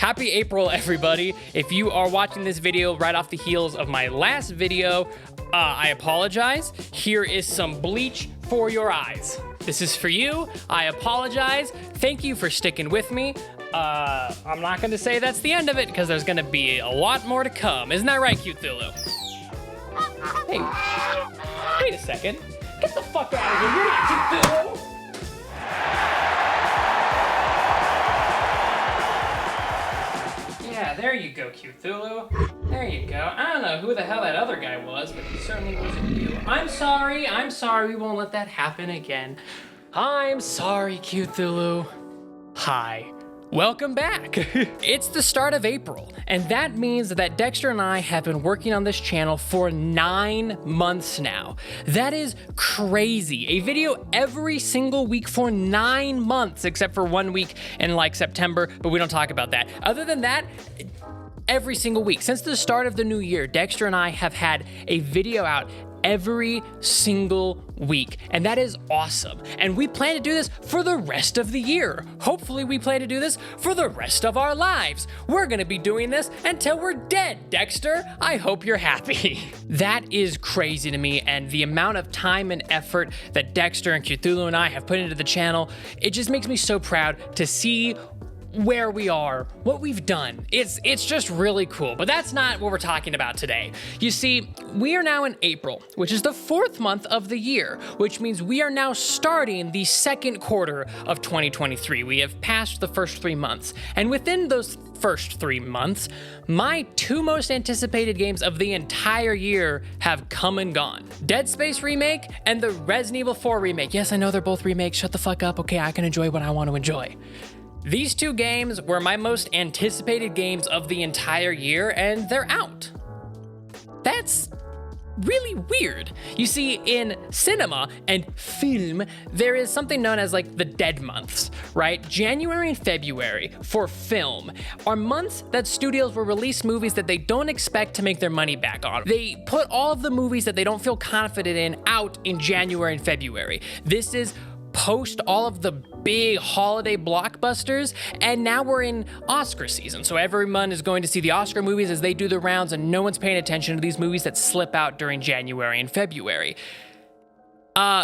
Happy April, everybody. If you are watching this video right off the heels of my last video, I apologize. Here is some bleach for your eyes. This is for you. I apologize. Thank you for sticking with me. I'm not gonna say that's the end of it because there's gonna be a lot more to come. Isn't that right, Cthulhu? Hey, wait a second. Get the fuck out of here. You're not Cthulhu. Yeah, there you go, Cthulhu. There you go. I don't know who the hell that other guy was, but he certainly wasn't you. I'm sorry. We won't let that happen again. I'm sorry, Cthulhu. Hi. Welcome back. It's the start of April, and that means that Dexter and I have been working on this channel for 9 months now. That is crazy. A video every single week for 9 months, except for 1 week in like September, but we don't talk about that. Other than that, every single week. Since the start of the new year, Dexter and I have had a video out every single week, and that is awesome. And we plan to do this for the rest of the year. Hopefully we plan to do this for the rest of our lives. We're gonna be doing this until we're dead, Dexter. I hope you're happy. That is crazy to me, and the amount of time and effort that Dexter and Cthulhu and I have put into the channel, it just makes me so proud to see where we are, what we've done. It's just really cool, but that's not what we're talking about today. You see, we are now in April, which is the 4th month of the year, which means we are now starting the 2nd quarter of 2023. We have passed the first 3 months, and within those first 3 months, my 2 most anticipated games of the entire year have come and gone. Dead Space remake and the Resident Evil 4 remake. Yes, I know they're both remakes. Shut the fuck up. Okay, I can enjoy what I want to enjoy. These 2 games were my most anticipated games of the entire year, and they're out. That's really weird. You see, in cinema and film, there is something known as like the dead months, right? January and February for film are months that studios will release movies that they don't expect to make their money back on. They put all of the movies that they don't feel confident in out in January and February. This is post all of the big holiday blockbusters, and now we're in Oscar season, so everyone is going to see the Oscar movies as they do the rounds, and no one's paying attention to these movies that slip out during January and February.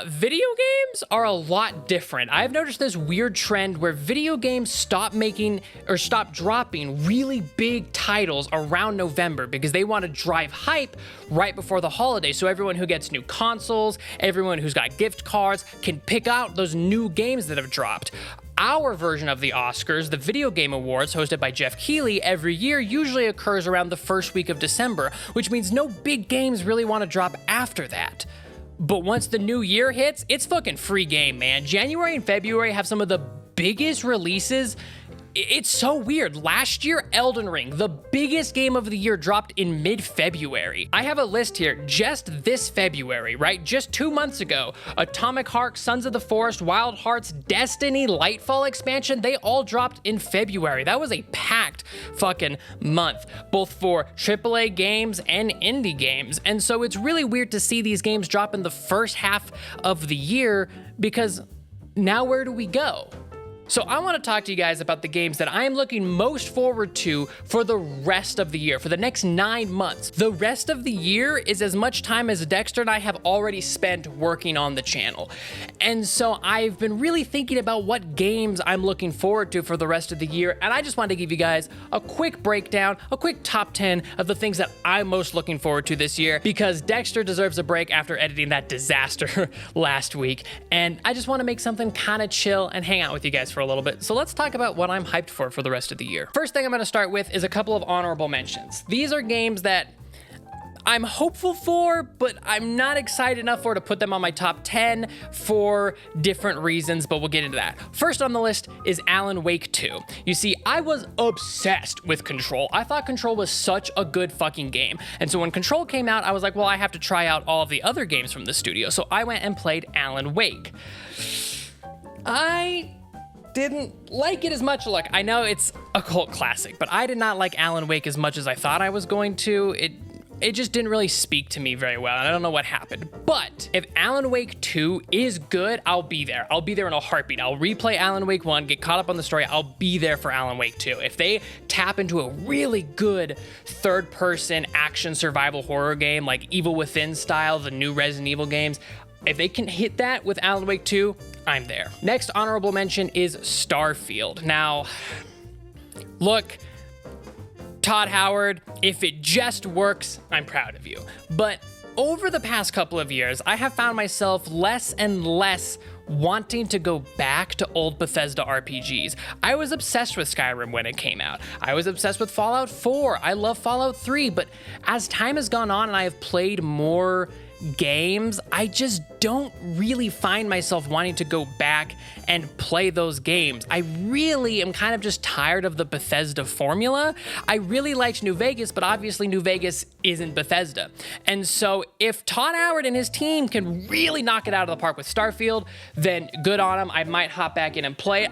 Video games are a lot different. I've noticed this weird trend where video games stop dropping really big titles around November because they want to drive hype right before the holidays. So everyone who gets new consoles, everyone who's got gift cards can pick out those new games that have dropped. Our version of the Oscars, the Video Game Awards, hosted by Jeff Keighley, every year usually occurs around the first week of December, which means no big games really want to drop after that. But once the new year hits, it's fucking free game, man. January and February have some of the biggest releases. It's so weird. Last year, Elden Ring, the biggest game of the year, dropped in mid-February. I have a list here, just this February, right? Just 2 months ago, Atomic Heart, Sons of the Forest, Wild Hearts, Destiny, Lightfall expansion, they all dropped in February. That was a packed fucking month, both for AAA games and indie games. And so it's really weird to see these games drop in the first half of the year because now where do we go? So I want to talk to you guys about the games that I am looking most forward to for the rest of the year, for the next 9 months. The rest of the year is as much time as Dexter and I have already spent working on the channel. And so I've been really thinking about what games I'm looking forward to for the rest of the year, and I just wanted to give you guys a quick breakdown, a quick top 10 of the things that I'm most looking forward to this year, because Dexter deserves a break after editing that disaster last week, and I just want to make something kind of chill and hang out with you guys for a little bit. So let's talk about what I'm hyped for the rest of the year. First thing I'm going to start with is a couple of honorable mentions. These are games that I'm hopeful for, but I'm not excited enough for to put them on my top 10 for different reasons, but we'll get into that. First on the list is Alan Wake 2. You see, I was obsessed with Control. I thought Control was such a good fucking game. And so when Control came out, I was like, well, I have to try out all of the other games from the studio. So I went and played Alan Wake. I didn't like it as much. Look, I know it's a cult classic, but I did not like Alan Wake as much as I thought I was going to. it just didn't really speak to me very well. I don't know what happened. But if Alan Wake 2 is good, I'll be there. I'll be there in a heartbeat. I'll replay Alan Wake 1, get caught up on the story. I'll be there for Alan Wake 2. If they tap into a really good third-person action survival horror game like Evil Within style, the new Resident Evil games, if they can hit that with Alan Wake 2, I'm there. Next honorable mention is STARFIELD. Now, look, Todd Howard, if it just works, I'm proud of you. But over the past couple of years, I have found myself less and less wanting to go back to old Bethesda RPGs. I was obsessed with Skyrim when it came out. I was obsessed with Fallout 4. I love Fallout 3, but as time has gone on and I have played more games, I just don't really find myself wanting to go back and play those games. I really am kind of just tired of the Bethesda formula. I really liked New Vegas, but obviously New Vegas isn't Bethesda. And so if Todd Howard and his team can really knock it out of the park with STARFIELD, then good on them. I might hop back in and play.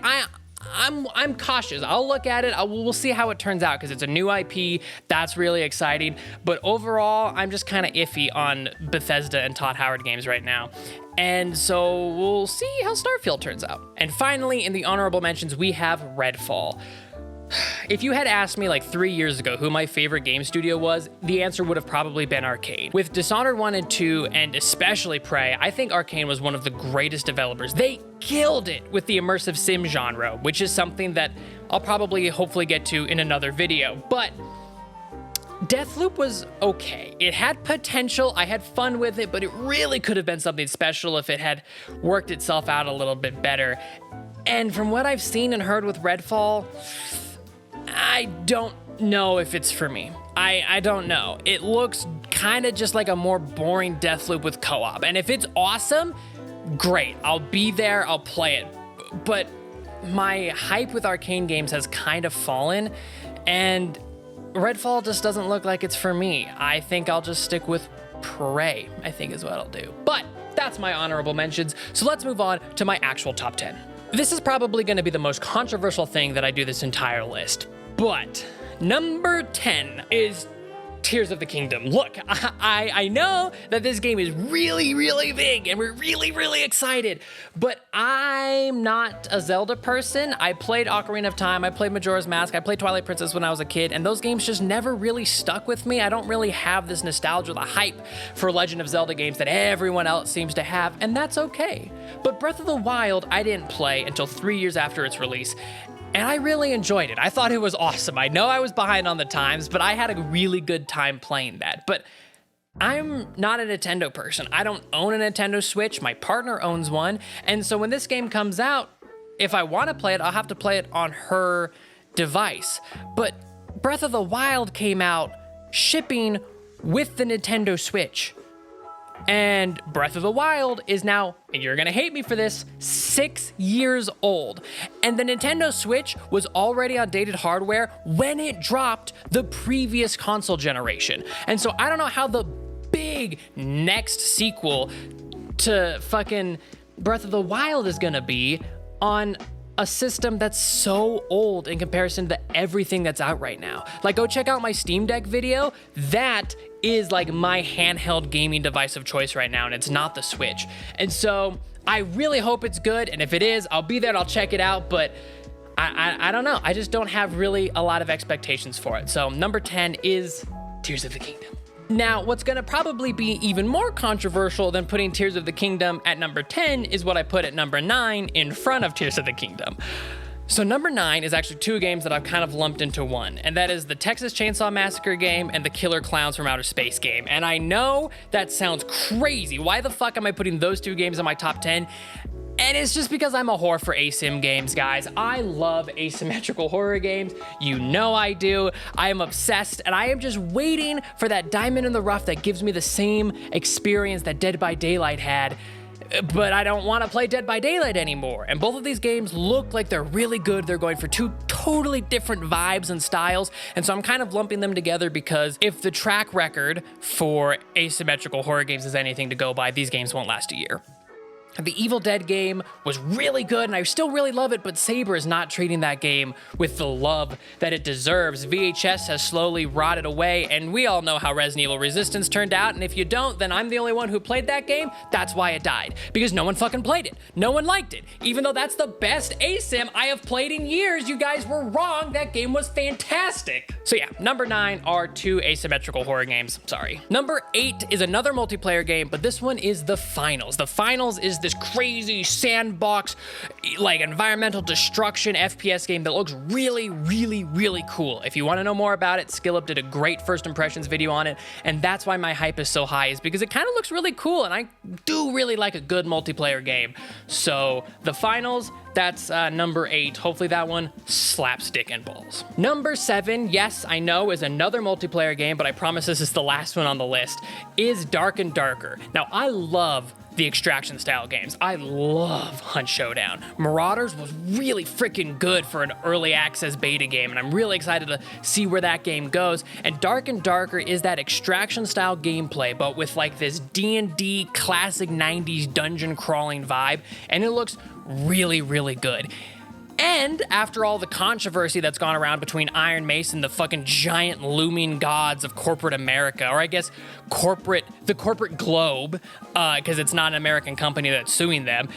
I'm cautious. I'll look at it. We'll see how it turns out because it's a new IP. That's really exciting. But overall, I'm just kind of iffy on Bethesda and Todd Howard games right now. And so we'll see how STARFIELD turns out. And finally, in the honorable mentions, we have REDFALL. If you had asked me like 3 years ago who my favorite game studio was, the answer would have probably been Arcane. With Dishonored 1 and 2, and especially Prey, I think Arcane was one of the greatest developers. They killed it with the immersive sim genre, which is something that I'll probably hopefully get to in another video. But Deathloop was okay. It had potential, I had fun with it, but it really could have been something special if it had worked itself out a little bit better. And from what I've seen and heard with REDFALL, I don't know if it's for me. I don't know. It looks kind of just like a more boring Deathloop with co-op. And if it's awesome, great. I'll be there, I'll play it. But my hype with Arcane games has kind of fallen, and REDFALL just doesn't look like it's for me. I think I'll just stick with Prey, I think is what I'll do. But that's my honorable mentions. So let's move on to my actual top 10. This is probably going to be the most controversial thing that I do this entire list, but number 10 is Tears of the Kingdom. Look, I know that this game is really, really big and we're really, really excited, but I'm not a Zelda person. I played Ocarina of Time, I played Majora's Mask, I played Twilight Princess when I was a kid, and those games just never really stuck with me. I don't really have this nostalgia, the hype for Legend of Zelda games that everyone else seems to have, and that's okay. But Breath of the Wild, I didn't play until 3 years after its release, and I really enjoyed it. I thought it was awesome. I know I was behind on the times, but I had a really good time playing that. But I'm not a Nintendo person. I don't own a Nintendo Switch. My partner owns one. And so when this game comes out, if I want to play it, I'll have to play it on her device. But Breath of the Wild came out shipping with the Nintendo Switch. And Breath of the Wild is now, and you're gonna hate me for this, 6 years old. And the Nintendo Switch was already on dated hardware when it dropped the previous console generation. And so I don't know how the big next sequel to fucking Breath of the Wild is gonna be on a system that's so old in comparison to everything that's out right now. Like, go check out my Steam Deck video. That is like my handheld gaming device of choice right now, and it's not the Switch. And so I really hope it's good, and if it is, I'll be there and I'll check it out, but I don't know. I just don't have really a lot of expectations for it. So number 10 is Tears of the Kingdom. Now, what's gonna probably be even more controversial than putting Tears of the Kingdom at number 10 is what I put at number 9 in front of Tears of the Kingdom. So number 9 is actually two games that I've kind of lumped into one, and that is the Texas Chainsaw Massacre game and the Killer Clowns from Outer Space game. And I know that sounds crazy. Why the fuck am I putting those two games in my top 10? And it's just because I'm a whore for asim games, guys. I love asymmetrical horror games. You know I do. I am obsessed, and I am just waiting for that diamond in the rough that gives me the same experience that Dead by Daylight had. But I don't want to play Dead by Daylight anymore. And both of these games look like they're really good. They're going for two totally different vibes and styles. And so I'm kind of lumping them together because if the track record for asymmetrical horror games is anything to go by, these games won't last a year. The Evil Dead game was really good, and I still really love it, but Saber is not treating that game with the love that it deserves. VHS has slowly rotted away, and we all know how Resident Evil Resistance turned out, and if you don't, then I'm the only one who played that game. That's why it died, because no one fucking played it. No one liked it. Even though that's the best ASIM I have played in years, you guys were wrong. That game was fantastic. So yeah, number 9 are 2 asymmetrical horror games. Sorry. Number 8 is another multiplayer game, but this one is The Finals. The Finals is this crazy sandbox, like environmental destruction FPS game that looks really, really, really cool. If you want to know more about it, SkillUp did a great first impressions video on it, and that's why my hype is so high, is because it kind of looks really cool, and I do really like a good multiplayer game. So The Finals, that's number 8. Hopefully that one slaps dick and balls. Number 7, yes, I know, is another multiplayer game, but I promise this is the last one on the list, is Dark and Darker. Now, I love the extraction style games. I love Hunt Showdown. Marauders was really freaking good for an early access beta game, and I'm really excited to see where that game goes. And Dark and Darker is that extraction style gameplay, but with like this D&D classic 90s dungeon crawling vibe, and it looks really, really good. And after all the controversy that's gone around between Iron Mace and the fucking giant looming gods of corporate America, or I guess the corporate globe, because it's not an American company that's suing them,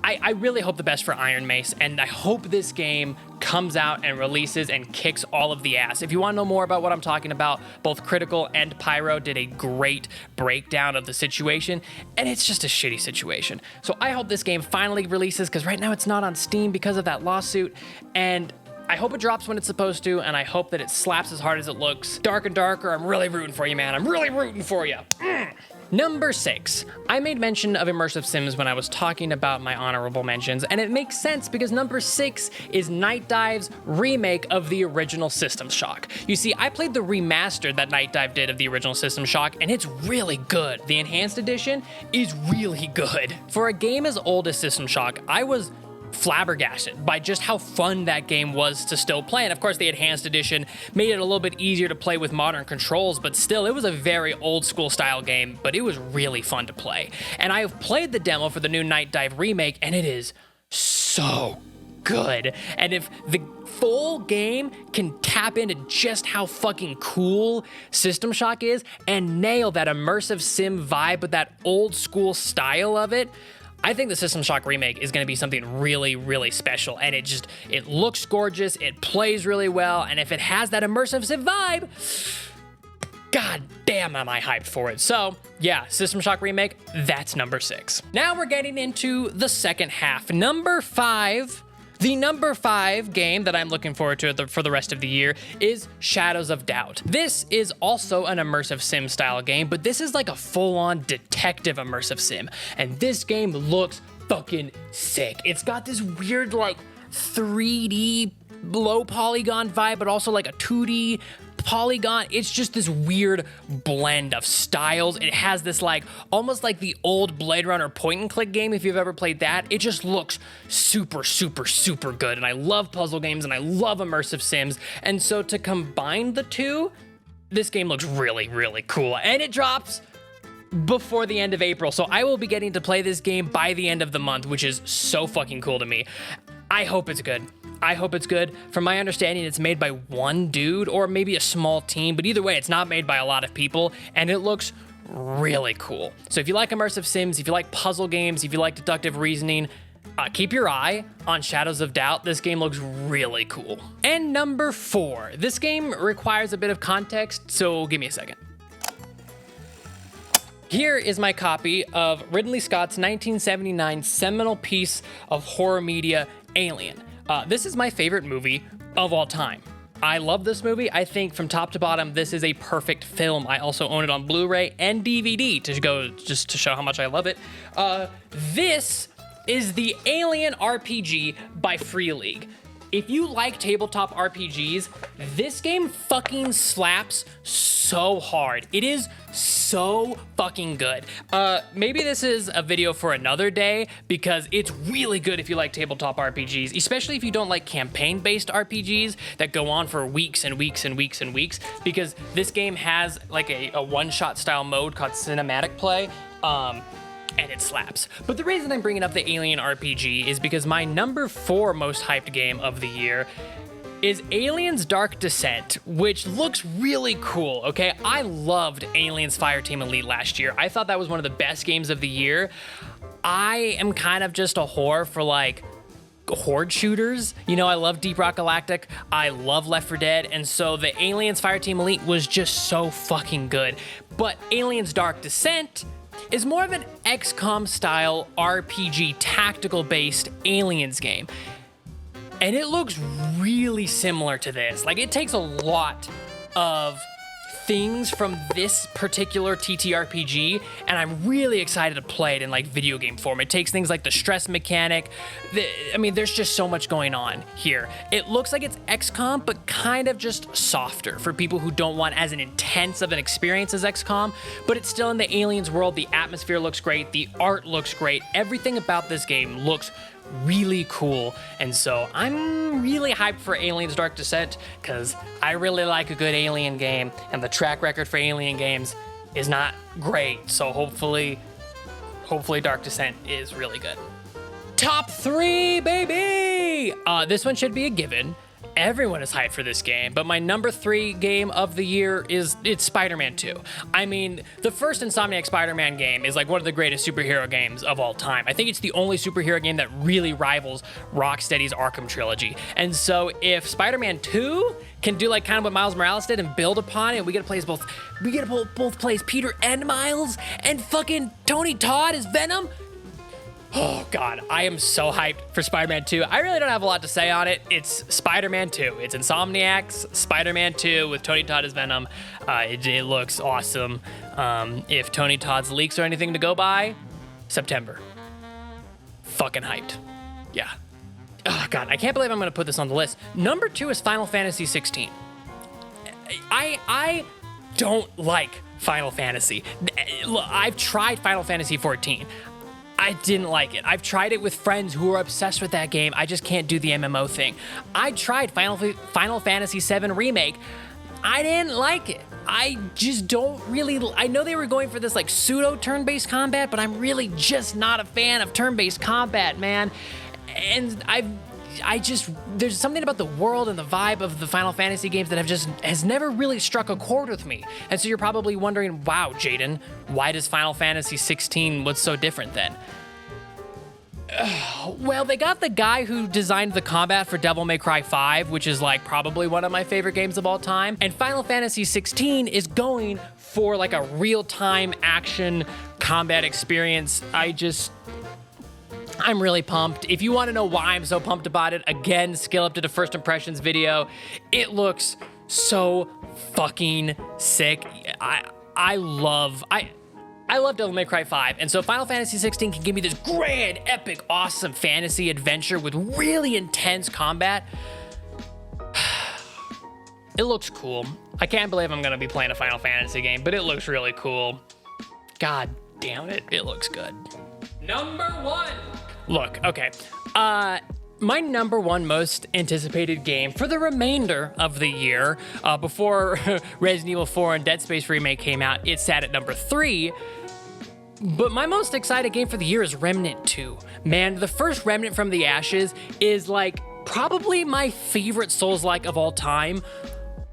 I really hope the best for Iron Mace, and I hope this game comes out and releases and kicks all of the ass. If you want to know more about what I'm talking about, both Critical and Pyro did a great breakdown of the situation, and it's just a shitty situation. So I hope this game finally releases, because right now it's not on Steam because of that lawsuit, and I hope it drops when it's supposed to, and I hope that it slaps as hard as it looks. Dark and Darker, I'm really rooting for you, man. I'm really rooting for you. Number 6. I made mention of immersive sims when I was talking about my honorable mentions, and it makes sense because number 6 is Night Dive's remake of the original System Shock. You see, I played the remaster that Night Dive did of the original System Shock, and it's really good. The enhanced edition is really good. For a game as old as System Shock, I was flabbergasted by just how fun that game was to still play. And of course, the enhanced edition made it a little bit easier to play with modern controls, but still, it was a very old school style game, but it was really fun to play. And I have played the demo for the new Night Dive remake, and it is so good. And if the full game can tap into just how fucking cool System Shock is and nail that immersive sim vibe with that old school style of it, I think the System Shock remake is going to be something really, really special, and it looks gorgeous, it plays really well, and if it has that immersive sim vibe, god damn am I hyped for it. So yeah, System Shock remake, that's number 6. Now we're getting into the second half. Number 5. The number 5 game that I'm looking forward to for the rest of the year is Shadows of Doubt. This is also an immersive sim style game, but this is like a full-on detective immersive sim. And this game looks fucking sick. It's got this weird like 3D low polygon vibe, but also like a 2D polygon. It's just this weird blend of styles. It has this like almost like the old Blade Runner point and click game, if you've ever played that. It just looks super, super, super good. And I love puzzle games and I love immersive sims. And so to combine the two, this game looks really, really cool. And it drops before the end of April. So I will be getting to play this game by the end of the month, which is so fucking cool to me. I hope it's good. I hope it's good. From my understanding, it's made by one dude or maybe a small team, but either way, it's not made by a lot of people, and it looks really cool. So if you like immersive sims, if you like puzzle games, if you like deductive reasoning, keep your eye on Shadows of Doubt. This game looks really cool. And number 4. This game requires a bit of context, so give me a second. Here is my copy of Ridley Scott's 1979 seminal piece of horror media, Alien. This is my favorite movie of all time. I love this movie. I think from top to bottom, this is a perfect film. I also own it on Blu-ray and DVD just to show how much I love it. This is the Alien RPG by Free League. If you like tabletop RPGs, this game fucking slaps so hard. It is so fucking good. Maybe this is a video for another day because it's really good if you like tabletop RPGs, especially if you don't like campaign-based RPGs that go on for weeks and weeks and weeks and weeks, because this game has like a one-shot style mode called Cinematic Play. and it slaps. But the reason I'm bringing up the Alien RPG is because my number 4 most hyped game of the year is Aliens Dark Descent, which looks really cool, okay? I loved Aliens Fireteam Elite last year. I thought that was one of the best games of the year. I am kind of just a whore for like horde shooters. You know, I love Deep Rock Galactic, I love Left 4 Dead, and so the Aliens Fireteam Elite was just so fucking good. But Aliens Dark Descent is more of an XCOM style RPG tactical based aliens game. And it looks really similar to this. Like, it takes a lot of things from this particular TTRPG, and I'm really excited to play it in like video game form. It takes things like the stress mechanic. I mean, there's just so much going on here. It looks like it's XCOM, but kind of just softer for people who don't want as an intense of an experience as XCOM, but it's still in the aliens world. The atmosphere looks great. The art looks great. Everything about this game looks really cool, and so I'm really hyped for Aliens Dark Descent because I really like a good alien game, and the track record for alien games is not great, so hopefully Dark Descent is really good. Top 3, baby! This one should be a given. Everyone is hyped for this game, but my number 3 game of the year it's Spider-Man 2. I mean, the first Insomniac Spider-Man game is like one of the greatest superhero games of all time. I think it's the only superhero game that really rivals Rocksteady's Arkham trilogy. And so if Spider-Man 2 can do like kind of what Miles Morales did and build upon it, we get to both plays Peter and Miles, and fucking Tony Todd as Venom. Oh God, I am so hyped for Spider-Man 2. I really don't have a lot to say on it. It's Spider-Man 2. It's Insomniac's Spider-Man 2 with Tony Todd as Venom. It looks awesome. If Tony Todd's leaks are anything to go by, September. Fucking hyped. Yeah. Oh God, I can't believe I'm gonna put this on the list. Number 2 is Final Fantasy 16. I don't like Final Fantasy. I've tried Final Fantasy 14. I didn't like it. I've tried it with friends who are obsessed with that game. I just can't do the MMO thing. I tried Final Fantasy VII Remake. I didn't like it. I just don't really, I know they were going for this like pseudo turn-based combat, but I'm really just not a fan of turn-based combat, man. And there's something about the world and the vibe of the Final Fantasy games that has never really struck a chord with me. And so you're probably wondering, wow, Jaden, why does Final Fantasy 16, what's so different then? Well, they got the guy who designed the combat for Devil May Cry 5, which is like probably one of my favorite games of all time. And Final Fantasy 16 is going for like a real-time action combat experience. I'm really pumped. If you want to know why I'm so pumped about it, again, scale up to the first impressions video. It looks so fucking sick. I love Devil May Cry 5, and so Final Fantasy 16 can give me this grand, epic, awesome fantasy adventure with really intense combat. It looks cool. I can't believe I'm gonna be playing a Final Fantasy game, but it looks really cool. God damn it, it looks good. Number 1. Look, okay. My number 1 most anticipated game for the remainder of the year, before Resident Evil 4 and Dead Space Remake came out, it sat at number 3. But my most excited game for the year is Remnant 2. Man, the first Remnant from the Ashes is like probably my favorite Souls-like of all time,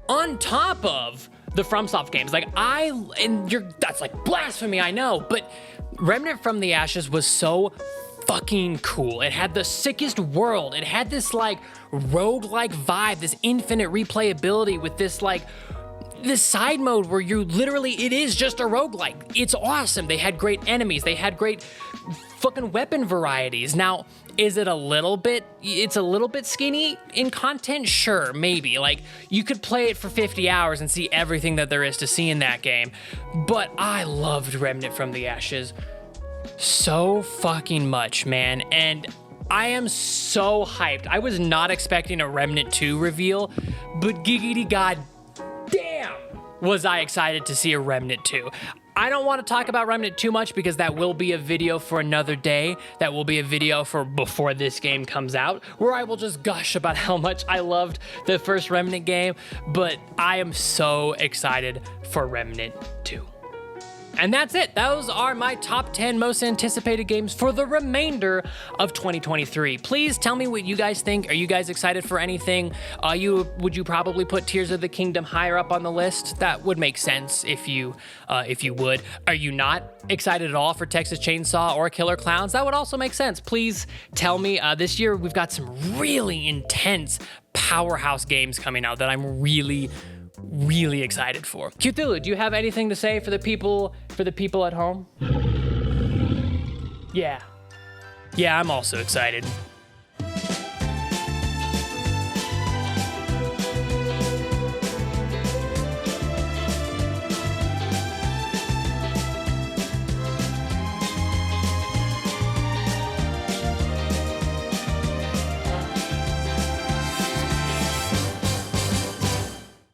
on top of the FromSoft games. Like that's like blasphemy, I know, but Remnant from the Ashes was so fucking cool. It had the sickest world. It had this like roguelike vibe, this infinite replayability with this side mode where it is just a roguelike. It's awesome. They had great enemies. They had great fucking weapon varieties. Now, it's a little bit skinny in content? Sure, maybe. Like, you could play it for 50 hours and see everything that there is to see in that game. But I loved Remnant from the Ashes so fucking much, man. And I am so hyped. I was not expecting a Remnant 2 reveal, but giggity god damn was I excited to see a Remnant 2. I don't want to talk about Remnant too much because that will be a video for another day. That will be a video for before this game comes out, where I will just gush about how much I loved the first Remnant game, but I am so excited for Remnant 2. And that's it. Those are my top 10 most anticipated games for the remainder of 2023. Please tell me what you guys think. Are you guys excited for anything? Would you probably put Tears of the Kingdom higher up on the list? That would make sense if you would. Are you not excited at all for Texas Chainsaw or Killer Clowns? That would also make sense. Please tell me. This year we've got some really intense powerhouse games coming out that I'm really excited for. Cthulhu, do you have anything to say for the people at home? Yeah, I'm also excited.